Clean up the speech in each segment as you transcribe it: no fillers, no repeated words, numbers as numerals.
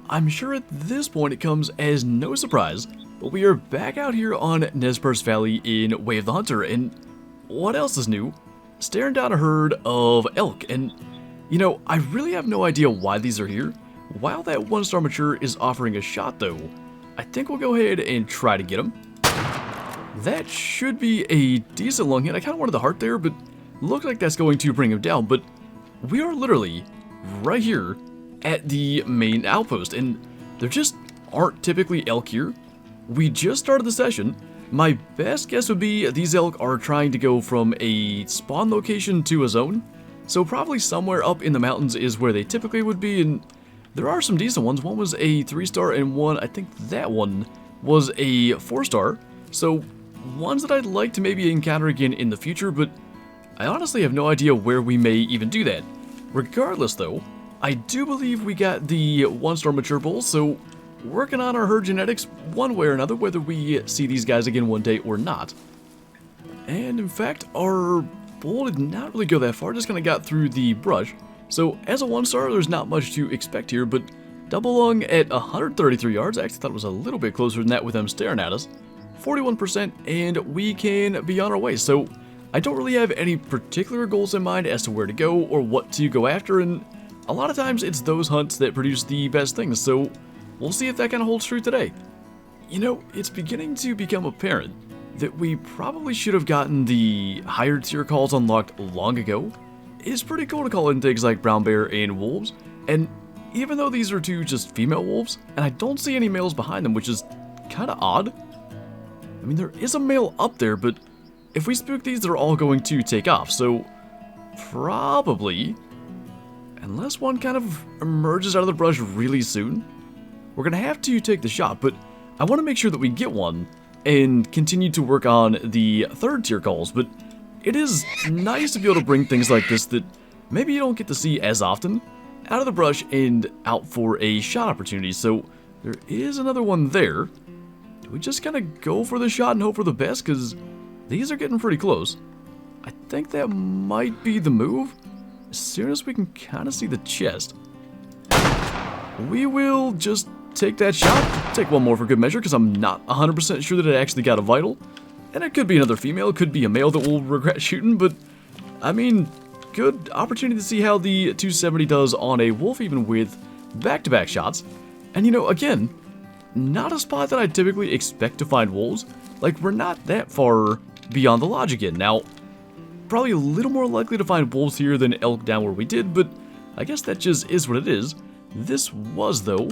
I'm sure at this point it comes as no surprise, but we are back out here on Nez Perce Valley in Way of the Hunter, and what else is new? Staring down a herd of elk, and you know, I really have no idea why these are here. While that 1-star mature is offering a shot though, I think we'll go ahead and try to get him. That should be a decent long hit. I kind of wanted the heart there, but looks like that's going to bring him down, but we are literally right here at the main outpost, and there just aren't typically elk here. We just started the session. My best guess would be these elk are trying to go from a spawn location to a zone, so probably somewhere up in the mountains is where they typically would be, and there are some decent ones. One was a 3-star and one, I think that one was a 4-star, so ones that I'd like to maybe encounter again in the future, but I honestly have no idea where we may even do that. Regardless though, I do believe we got the 1-star mature bull, so working on our herd genetics one way or another, whether we see these guys again one day or not. And in fact, our bull did not really go that far, just kind of got through the brush. So as a 1-star, there's not much to expect here, but double lung at 133 yards, I actually thought it was a little bit closer than that with them staring at us. 41%, and we can be on our way. So I don't really have any particular goals in mind as to where to go or what to go after, and a lot of times it's those hunts that produce the best things, so we'll see if that kind of holds true today. You know, it's beginning to become apparent that we probably should have gotten the higher tier calls unlocked long ago. It's pretty cool to call in things like brown bear and wolves, and even though these are two just female wolves, and I don't see any males behind them, which is kind of odd. I mean, there is a male up there, but if we spook these, they're all going to take off, so probably, unless one kind of emerges out of the brush really soon, we're going to have to take the shot, but I want to make sure that we get one and continue to work on the 3rd tier calls, but it is nice to be able to bring things like this that maybe you don't get to see as often out of the brush and out for a shot opportunity, so there is another one there. Do we just kind of go for the shot and hope for the best, because these are getting pretty close? I think that might be the move. As soon as we can kind of see the chest, we will just take that shot. Take one more for good measure, because I'm not 100% sure that it actually got a vital. And it could be another female, it could be a male that will regret shooting, but I mean, good opportunity to see how the 270 does on a wolf, even with back-to-back shots. And you know, again, not a spot that I typically expect to find wolves. Like, we're not that far beyond the lodge again. Now, probably a little more likely to find wolves here than elk down where we did, but I guess that just is what it is. This was, though,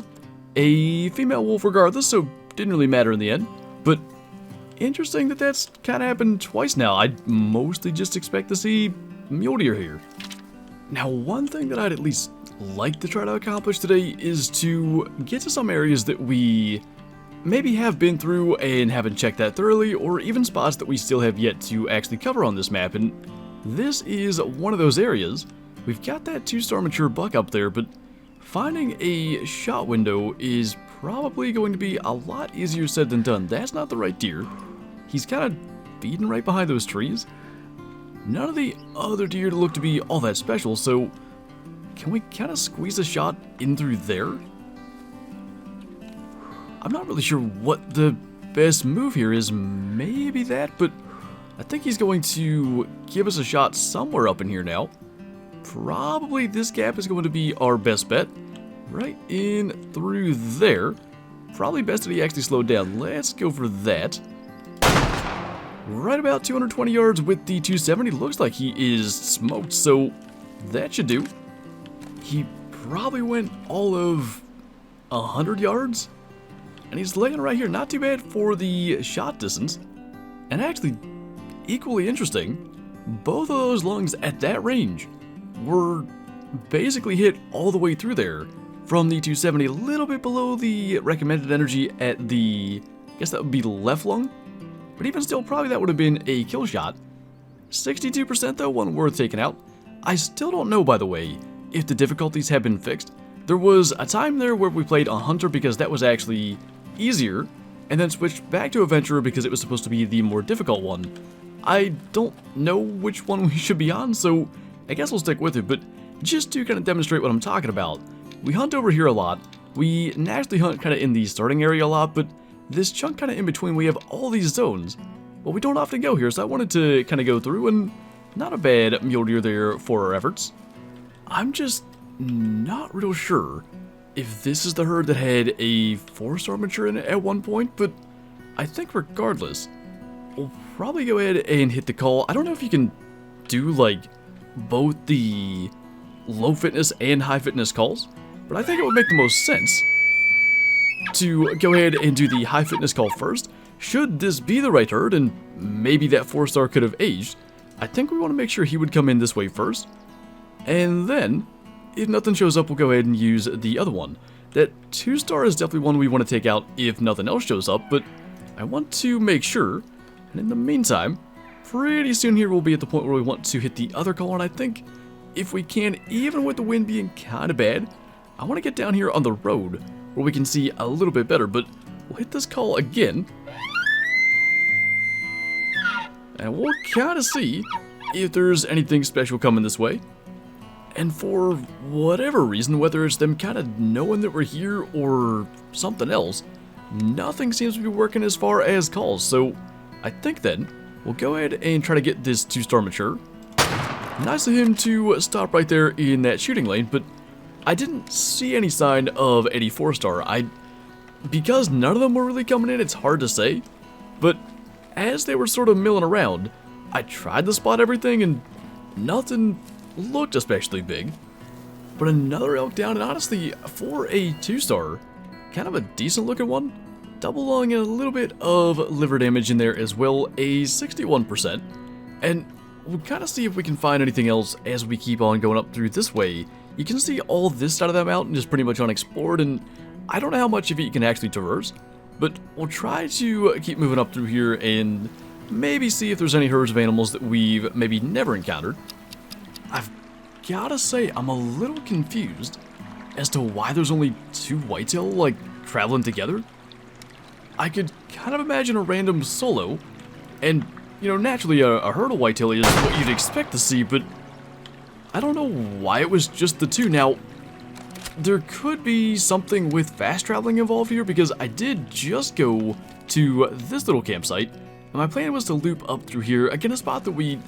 a female wolf regardless, so didn't really matter in the end. But interesting that that's kind of happened twice now. I'd mostly just expect to see mule deer here. Now, one thing that I'd at least like to try to accomplish today is to get to some areas that we maybe have been through and haven't checked that thoroughly, or even spots that we still have yet to actually cover on this map, and this is one of those areas. We've got that 2-star mature buck up there, but finding a shot window is probably going to be a lot easier said than done. That's not the right deer. He's kind of feeding right behind those trees. None of the other deer look to be all that special, so can we kind of squeeze a shot in through there? I'm not really sure what the best move here is. Maybe that, but I think he's going to give us a shot somewhere up in here now. Probably this gap is going to be our best bet. Right in through there. Probably best that he actually slowed down. Let's go for that. Right about 220 yards with the 270. Looks like he is smoked, so that should do. He probably went all of 100 yards. And he's laying right here. Not too bad for the shot distance. And actually, equally interesting, both of those lungs at that range were basically hit all the way through there. From the 270, a little bit below the recommended energy at the, I guess that would be left lung. But even still, probably that would have been a kill shot. 62% though, one worth taking out. I still don't know, by the way, if the difficulties have been fixed. There was a time there where we played on Hunter because that was actually easier, and then switched back to Adventurer because it was supposed to be the more difficult one. I don't know which one we should be on, so I guess we'll stick with it, but just to kind of demonstrate what I'm talking about, we hunt over here a lot, We naturally hunt kind of in the starting area a lot, but this chunk kind of in between, we have all these zones. Well, we don't often go here, so I wanted to kind of go through, and not a bad mule deer there for our efforts. I'm just not real sure if this is the herd that had a 4-star mature in it at one point, but I think regardless, we'll probably go ahead and hit the call. I don't know if you can do like both the low fitness and high fitness calls, but I think it would make the most sense to go ahead and do the high fitness call first. Should this be the right herd, and maybe that 4-star could have aged, I think we want to make sure he would come in this way first, and then if nothing shows up, we'll go ahead and use the other one. That 2-star is definitely one we want to take out if nothing else shows up, but I want to make sure, and in the meantime, pretty soon here we'll be at the point where we want to hit the other call, and I think if we can, even with the wind being kind of bad, I want to get down here on the road where we can see a little bit better, but we'll hit this call again, and we'll kind of see if there's anything special coming this way. And for whatever reason, whether it's them kind of knowing that we're here or something else, nothing seems to be working as far as calls. So I think then we'll go ahead and try to get this 2-star mature. Nice of him to stop right there in that shooting lane, but I didn't see any sign of any 4-star. Because none of them were really coming in, it's hard to say. But as they were sort of milling around, I tried to spot everything and nothing looked especially big. But another elk down, and honestly, for a 2-star, kind of a decent looking one. Double lung and a little bit of liver damage in there as well, a 61%. And we'll kind of see if we can find anything else as we keep on going up through this way. You can see all this side of that mountain is pretty much unexplored, and I don't know how much of it you can actually traverse, but we'll try to keep moving up through here and maybe see if there's any herds of animals that we've maybe never encountered. I've gotta say, I'm a little confused as to why there's only 2 whitetail, like, traveling together. I could kind of imagine a random solo, and, you know, naturally a herd of whitetail is what you'd expect to see, but I don't know why it was just the 2. Now, there could be something with fast traveling involved here, because I did just go to this little campsite, and my plan was to loop up through here, again a spot that we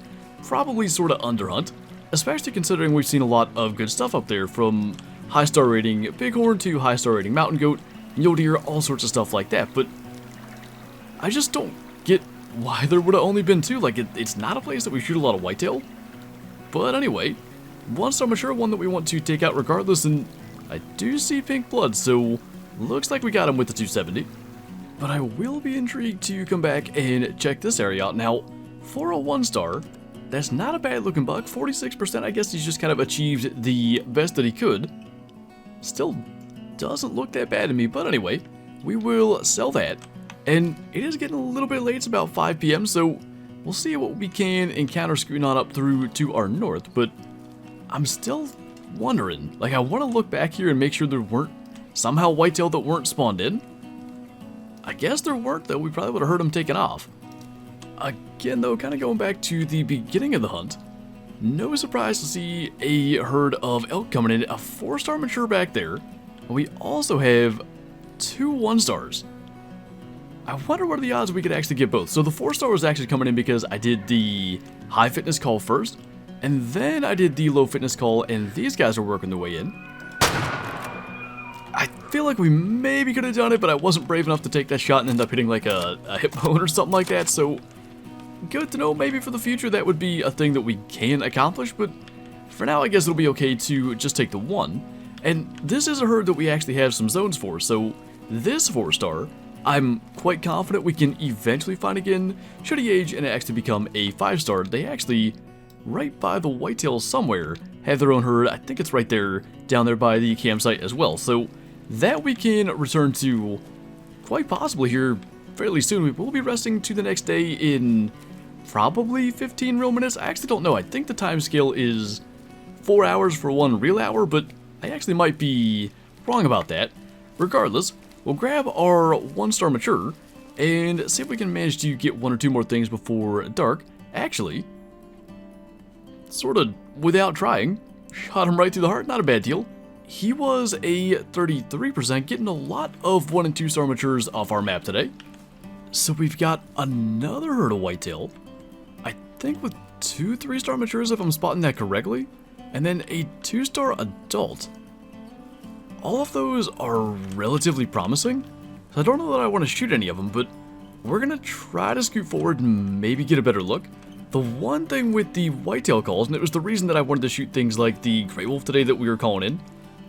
probably sort of underhunt, especially considering we've seen a lot of good stuff up there, from high star rating bighorn to high star rating mountain goat, mule deer, all sorts of stuff like that. But I just don't get why there would have only been 2. Like, it's not a place that we shoot a lot of whitetail. But anyway, 1-star mature, one that we want to take out regardless, and I do see pink blood, so looks like we got him with the 270. But I will be intrigued to come back and check this area out. Now, for a 1-star, that's not a bad looking buck. 46%, I guess he's just kind of achieved the best that he could. Still doesn't look that bad to me, but anyway, we will sell that. And it is getting a little bit late, it's about 5 p.m, so we'll see what we can encounter scooting on up through to our north, but I'm still wondering, like, I want to look back here and make sure there weren't somehow whitetail that weren't spawned in. I guess there weren't, though. We probably would have heard them taken off. Again, though, kind of going back to the beginning of the hunt, no surprise to see a herd of elk coming in, a 4-star mature back there, and we also have 2 1-stars. I wonder what are the odds we could actually get both. So the 4-star was actually coming in because I did the high fitness call first, and then I did the low fitness call, and these guys are working their way in. I feel like we maybe could have done it, but I wasn't brave enough to take that shot and end up hitting like a hip bone or something like that, so good to know. Maybe for the future that would be a thing that we can accomplish, but for now I guess it'll be okay to just take the 1. And this is a herd that we actually have some zones for, so this 4-star, I'm quite confident we can eventually find again, should he age and actually become a 5-star. They actually, right by the whitetail somewhere, have their own herd. I think it's right there, down there by the campsite as well, so that we can return to quite possibly here fairly soon. We will be resting to the next day in probably 15 real minutes. I actually don't know. I think the time scale is 4 hours for 1 real hour, but I actually might be wrong about that. Regardless, we'll grab our 1-star mature and see if we can manage to get 1 or 2 more things before dark. Actually, sort of without trying, shot him right through the heart. Not a bad deal. he was a 33%, getting a lot of 1 and 2 star matures off our map today. So we've got another herd of whitetail, I think with 2 3-star matures if I'm spotting that correctly, and then a 2-star adult. All of those are relatively promising, so I don't know that I want to shoot any of them, but we're going to try to scoot forward and maybe get a better look. The one thing with the whitetail calls, and it was the reason that I wanted to shoot things like the gray wolf today that we were calling in,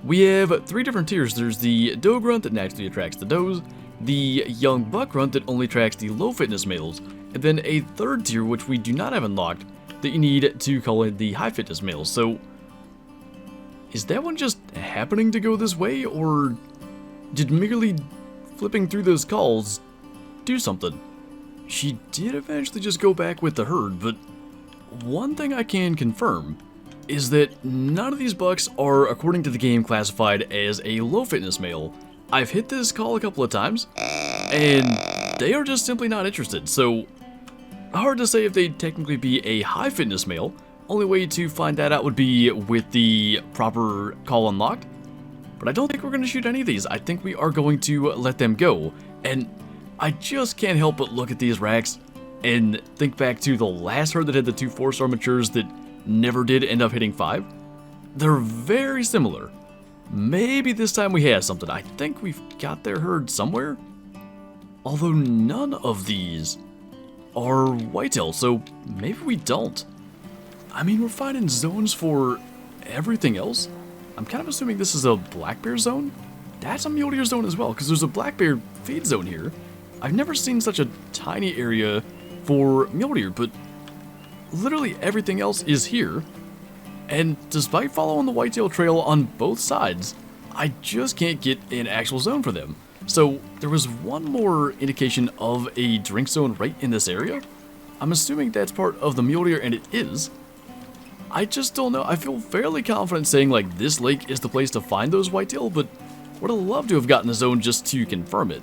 we have 3 different tiers. There's the doe grunt that naturally attracts the does, the young buck grunt that only attracts the low fitness males, and then a 3rd tier which we do not have unlocked that you need to call in the high fitness males. So is that one just happening to go this way, or did merely flipping through those calls do something? She did eventually just go back with the herd, but one thing I can confirm is that none of these bucks are, according to the game, classified as a low fitness male. I've hit this call a couple of times, and they are just simply not interested, so hard to say if they'd technically be a high fitness male. Only way to find that out would be with the proper call unlocked, but I don't think we're going to shoot any of these. I think we are going to let them go, and I just can't help but look at these racks and think back to the last herd that had the 2 4-star matures that never did end up hitting 5. They're very similar. Maybe this time we have something. I think we've got their herd somewhere, although none of these are whitetail, so maybe we don't. I mean, we're finding zones for everything else. I'm kind of assuming this is a black bear zone. That's a mule deer zone as well, because there's a black bear feed zone here. I've never seen such a tiny area for mule deer, but literally everything else is here. And despite following the whitetail trail on both sides, I just can't get an actual zone for them. So there was one more indication of a drink zone right in this area. I'm assuming that's part of the mule deer, and it is. I just don't know. I feel fairly confident saying like this lake is the place to find those whitetail, but would have loved to have gotten a zone just to confirm it.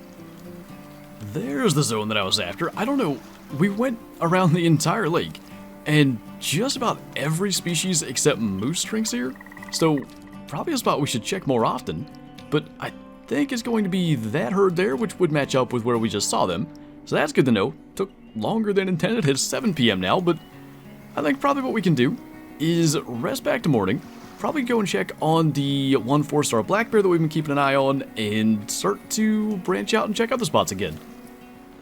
There's the zone that I was after. I don't know. We went around the entire lake, and just about every species except moose drinks here, so probably a spot we should check more often, but I think it's going to be that herd there, which would match up with where we just saw them, so that's good to know. Took longer than intended. It's 7 p.m. now, but I think probably what we can do is rest back to morning, probably go and check on the 1 4-star black bear that we've been keeping an eye on, and start to branch out and check other spots again.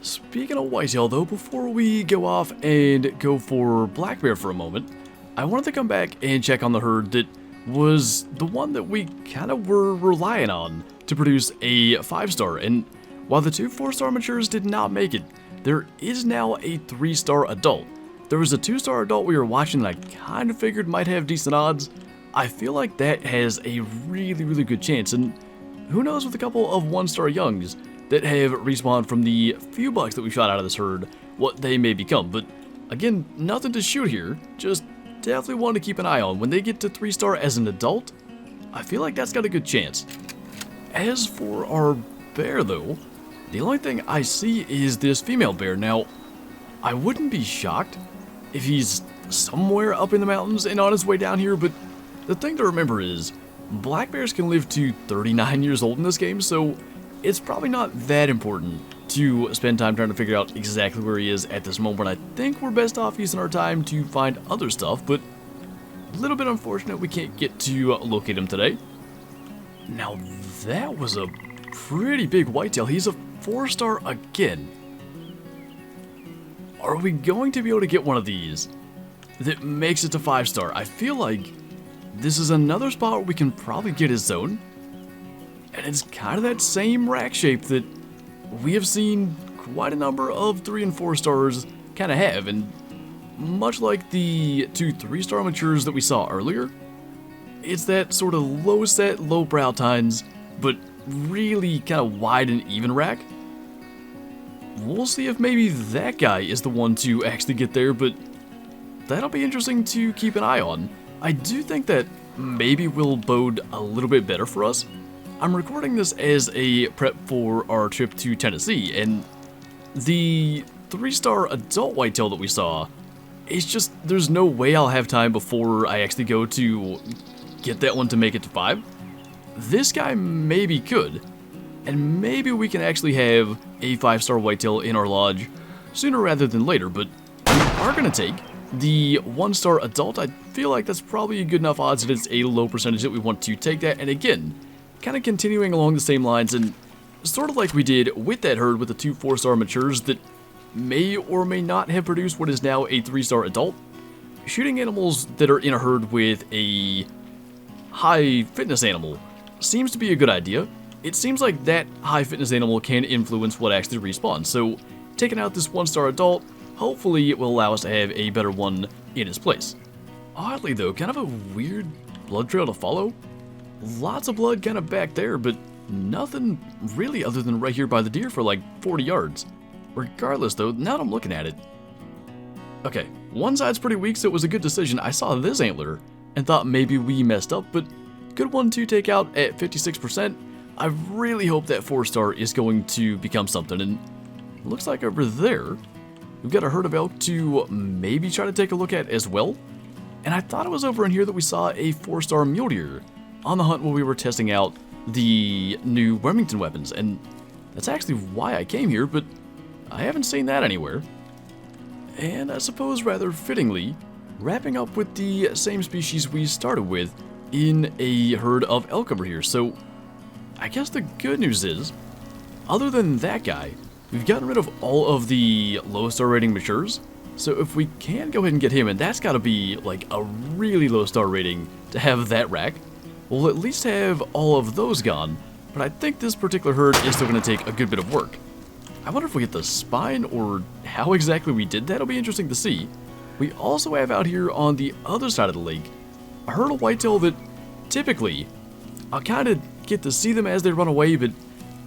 Speaking of whitetail though, before we go off and go for black bear for a moment, I wanted to come back and check on the herd that was the one that we kind of were relying on to produce a 5-star, and while the 2 4-star matures did not make it, there is now a 3-star adult. There was a 2-star adult we were watching that I kind of figured might have decent odds. I feel like that has a really good chance, and who knows with a couple of 1-star youngs that have respawned from the few bucks that we shot out of this herd, what they may become. But again, nothing to shoot here, just definitely want to keep an eye on. When they get to 3-star as an adult, I feel like that's got a good chance. As for our bear though, the only thing I see is this female bear. Now, I wouldn't be shocked if he's somewhere up in the mountains and on his way down here, but the thing to remember is, black bears can live to 39 years old in this game, so it's probably not that important to spend time trying to figure out exactly where he is at this moment. I think we're best off using our time to find other stuff, but a little bit unfortunate we can't get to locate him today. Now that was a pretty big whitetail. He's a 4-star again. Are we going to be able to get one of these that makes it to 5-star? I feel like this is another spot where we can probably get his zone. And it's kind of that same rack shape that we have seen quite a number of 3 and 4 stars kind of have. And much like the 2 3-star matures that we saw earlier, it's that sort of low set, low brow tines, but really kind of wide and even rack. We'll see if maybe that guy is the one to actually get there, but that'll be interesting to keep an eye on. I do think that maybe will bode a little bit better for us. I'm recording this as a prep for our trip to Tennessee, and the 3-star adult whitetail that we saw, it's just, there's no way I'll have time before I actually go to get that one to make it to 5. this guy maybe could. And maybe we can actually have a 5-star whitetail in our lodge sooner rather than later, but we are going to take the 1-star adult. I feel like that's probably a good enough odds that it's a low percentage that we want to take that. And again, kind of continuing along the same lines and sort of like we did with that herd with the 2 4-star matures that may or may not have produced what is now a 3-star adult. Shooting animals that are in a herd with a high fitness animal seems to be a good idea. It seems like that high fitness animal can influence what actually respawns, so taking out this 1-star adult, hopefully it will allow us to have a better one in its place. Oddly though, kind of a weird blood trail to follow. Lots of blood kind of back there, but nothing really other than right here by the deer for like 40 yards. Regardless though, now that I'm looking at it, okay, one side's pretty weak, so it was a good decision. I saw this antler and thought maybe we messed up, but good one to take out at 56%. I really hope that 4-star is going to become something, and it looks like over there, we've got a herd of elk to maybe try to take a look at as well. And I thought it was over in here that we saw a 4-star mule deer on the hunt while we were testing out the new Remington weapons, and that's actually why I came here, but I haven't seen that anywhere. And I suppose rather fittingly, wrapping up with the same species we started with in a herd of elk over here. So I guess the good news is, other than that guy, we've gotten rid of all of the low star rating matures. So if we can go ahead and get him, and that's got to be like a really low star rating to have that rack, we'll at least have all of those gone. But I think this particular herd is still going to take a good bit of work. I wonder if we hit the spine or how exactly we did that. It'll be interesting to see. We also have out here on the other side of the lake a herd of whitetail that typically I'll kind of get to see them as they run away, but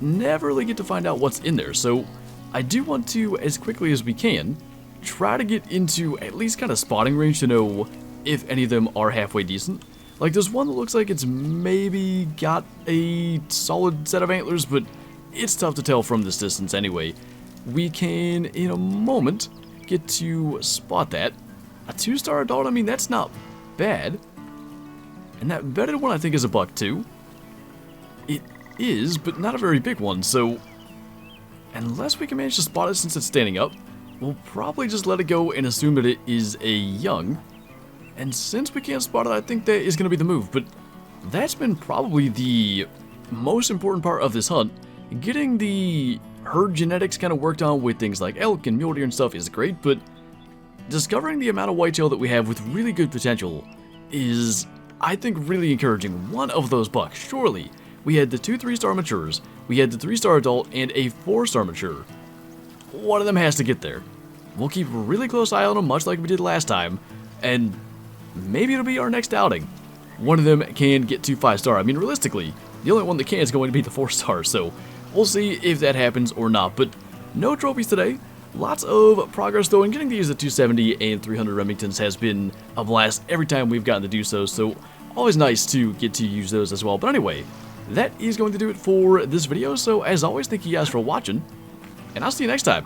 never really get to find out what's in there. So I do want to, as quickly as we can, try to get into at least kind of spotting range to know if any of them are halfway decent. Like there's one that looks like it's maybe got a solid set of antlers, but it's tough to tell from this distance anyway. We can, in a moment, get to spot that. A 2-star adult, I mean, that's not bad. And that bedded one I think is a buck too. It is, but not a very big one, so unless we can manage to spot it since it's standing up, we'll probably just let it go and assume that it is a young. And since we can't spot it, I think that is going to be the move. But that's been probably the most important part of this hunt. Getting the herd genetics kind of worked on with things like elk and mule deer and stuff is great, but discovering the amount of whitetail that we have with really good potential is, I think, really encouraging. One of those bucks, surely. We had the 2 3-star matures, we had the 3-star adult, and a 4-star mature. One of them has to get there. We'll keep a really close eye on them, much like we did last time, and maybe it'll be our next outing. One of them can get to 5-star. I mean, realistically, the only one that can is going to be the 4-star, so we'll see if that happens or not. But no trophies today. Lots of progress, though, and getting to use the 270 and 300 Remingtons has been a blast every time we've gotten to do so always nice to get to use those as well. But anyway, that is going to do it for this video, so as always, thank you guys for watching, and I'll see you next time.